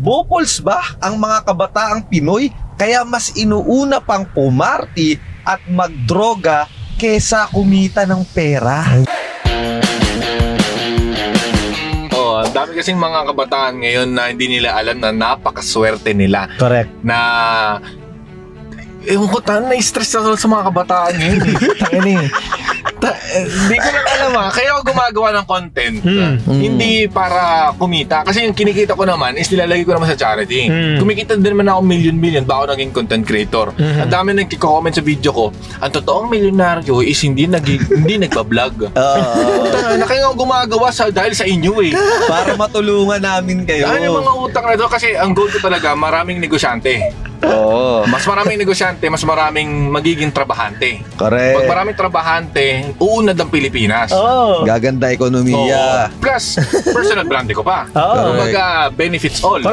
Bukols ba ang mga kabataang Pinoy kaya mas inuuna pang pumarty at magdroga kesa kumita ng pera? Oh, ang dami kasing mga kabataan ngayon na hindi nila alam na napakaswerte nila Correct. na ewan ko, na-stress ako sa mga kabataan ngayon. Hindi ko lang alam kaya ako gumagawa ng content. Hindi para kumita. Kasi yung kinikita ko naman is nilalagay ko naman sa charity. Kumikita din naman ako million-million ba ako naging content creator. Ang dami nagko-comment sa video ko. Ang totoong milyonaryo is hindi nagba-vlog. Na kayo ako gumagawa dahil sa inyo eh. Para matulungan namin kayo. Dahil yung mga utang na ito kasi ang goal ko talaga maraming negosyante. Oo. Mas maraming negosyante, mas maraming magiging trabahante. Correct. Pag maraming trabahante, uunad ang Pilipinas. Gaganda ekonomiya. Plus, personal brand ko pa. Oo. Kumbaga, benefits all.